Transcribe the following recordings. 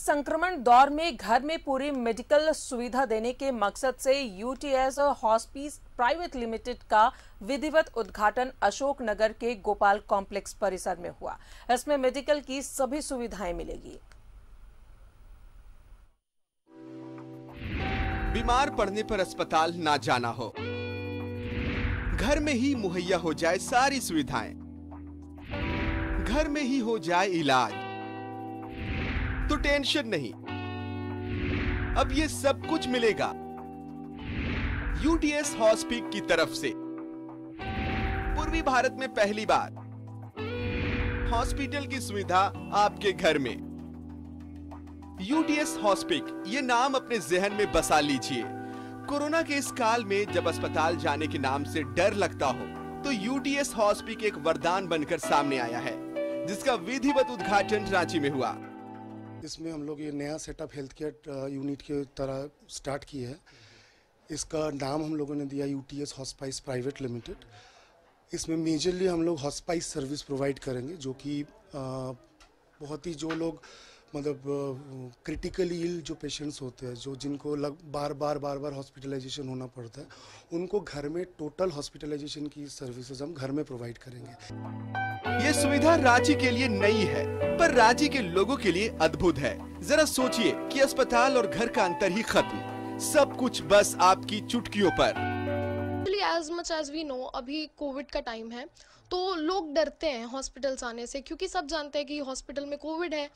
संक्रमण दौर में घर में पूरी मेडिकल सुविधा देने के मकसद से यूटीएस हॉस्पिस प्राइवेट लिमिटेड का विधिवत उद्घाटन अशोकनगर के गोपाल कॉम्प्लेक्स परिसर में हुआ। इसमें मेडिकल की सभी सुविधाएं मिलेगी। बीमार पड़ने पर अस्पताल ना जाना हो, घर में ही मुहैया हो जाए सारी सुविधाएं, घर में ही हो जाए इलाज, तो टेंशन नहीं, अब ये सब कुछ मिलेगा यूटीएस हॉस्पिस की तरफ से। पूर्वी भारत में पहली बार हॉस्पिटल की सुविधा आपके घर में। यूटीएस हॉस्पिस, ये नाम अपने जहन में बसा लीजिए। कोरोना के इस काल में जब अस्पताल जाने के नाम से डर लगता हो, तो यूटीएस हॉस्पिस एक वरदान बनकर सामने आया है, जिसका विधिवत उद्घाटन रांची में हुआ। इसमें हम लोग ये नया सेटअप हेल्थ केयर यूनिट की तरह स्टार्ट की है। इसका नाम हम लोगों ने दिया यूटीएस हॉस्पिस प्राइवेट लिमिटेड। इसमें मेजरली हम लोग हॉस्पिस सर्विस प्रोवाइड करेंगे, जो कि बहुत ही जो लोग मतलब क्रिटिकली इल जो पेशेंट्स होते हैं, जो जिनको बार बार हॉस्पिटलाइजेशन होना पड़ता है, उनको घर में टोटल हॉस्पिटलाइजेशन की सर्विसेज हम घर में प्रोवाइड करेंगे। ये सुविधा रांची के लिए नई है, पर रांची के लोगों के लिए अद्भुत है। जरा सोचिए कि अस्पताल और घर का अंतर ही खत्म, सब कुछ बस आपकी चुटकियों पर। As much as we know, अभी कोविड का टाइम है, तो लोग डरते हैं हॉस्पिटल्स आने से, क्योंकि सब जानते हैं कि हॉस्पिटल में कोविड है,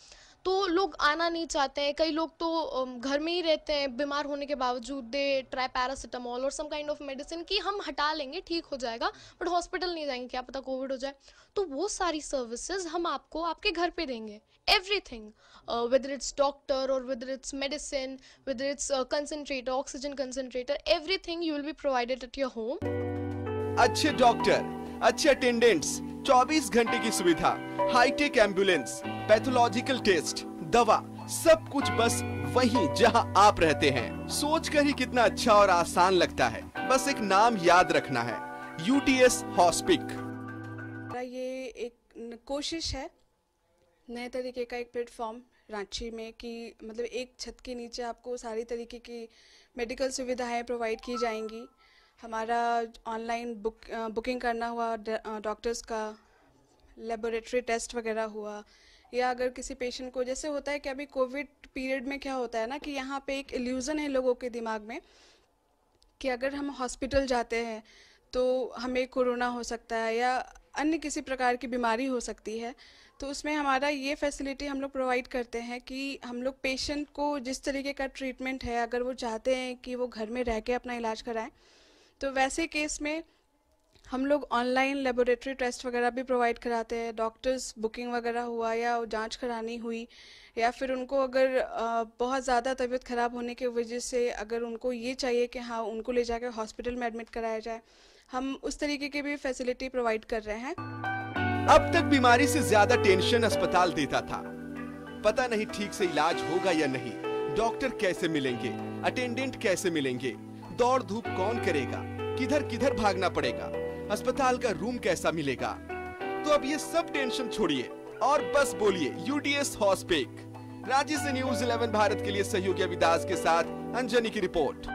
तो लोग आना नहीं चाहते हैं। कई लोग तो घर में ही रहते हैं बीमार होने के बावजूद। दे ट्राई पैरासिटामोल और सम काइंड ऑफ मेडिसिन कि हम हटा लेंगे, ठीक हो जाएगा, बट हॉस्पिटल नहीं जाएंगे, क्या पता कोविड हो जाए। तो वो सारी सर्विसेज हम आपको आपके घर पे देंगे। Everything, whether it's doctor or whether it's medicine, whether it's concentrator, oxygen concentrator, everything you will be provided at your home. अच्छे डॉक्टर, अच्छे अटेंडेंट्स, 24 घंटे की सुविधा, हाईटेक एम्बुलेंस, पैथोलॉजिकल टेस्ट, दवा, सब कुछ बस वहीं जहां आप रहते हैं। सोचकर ही कितना अच्छा और आसान लगता है। बस एक नाम याद रखना है, यूटीएस हॉस्पिस। ये एक कोशिश है, नए तरीके का एक प्लेटफॉर्म रांची में, कि मतलब एक छत के नीचे आपको सारी तरीके की मेडिकल सुविधाएं प्रोवाइड की जाएंगी। हमारा ऑनलाइन बुकिंग करना हुआ डॉक्टर्स का, लेबोरेटरी टेस्ट वगैरह हुआ, या अगर किसी पेशेंट को, जैसे होता है कि अभी कोविड पीरियड में क्या होता है ना, कि यहाँ पे एक इल्यूज़न है लोगों के दिमाग में कि अगर हम हॉस्पिटल जाते हैं तो हमें कोरोना हो सकता है या अन्य किसी प्रकार की बीमारी हो सकती है। तो उसमें हमारा ये फैसिलिटी हम लोग प्रोवाइड करते हैं कि हम लोग पेशेंट को जिस तरीके का ट्रीटमेंट है, अगर वो चाहते हैं कि वो घर में रह के अपना इलाज कराएं, तो वैसे केस में हम लोग ऑनलाइन लेबोरेटरी टेस्ट वगैरह भी प्रोवाइड कराते हैं। डॉक्टर्स बुकिंग वगैरह हुआ या जांच करानी हुई, या फिर उनको अगर बहुत ज़्यादा तबीयत ख़राब होने की वजह से अगर उनको ये चाहिए कि हाँ उनको ले जाकर हॉस्पिटल में एडमिट कराया जाए, हम उस तरीके की भी फैसिलिटी प्रोवाइड कर रहे हैं। अब तक बीमारी से ज्यादा टेंशन अस्पताल देता था। पता नहीं ठीक से इलाज होगा या नहीं, डॉक्टर कैसे मिलेंगे, अटेंडेंट कैसे मिलेंगे, दौड़ धूप कौन करेगा, किधर किधर भागना पड़ेगा, अस्पताल का रूम कैसा मिलेगा। तो अब ये सब टेंशन छोड़िए और बस बोलिए यूटीएस हॉस्पिस। रांची से न्यूज़ 11 भारत के लिए सहयोगी अविदास के साथ अंजनी की रिपोर्ट।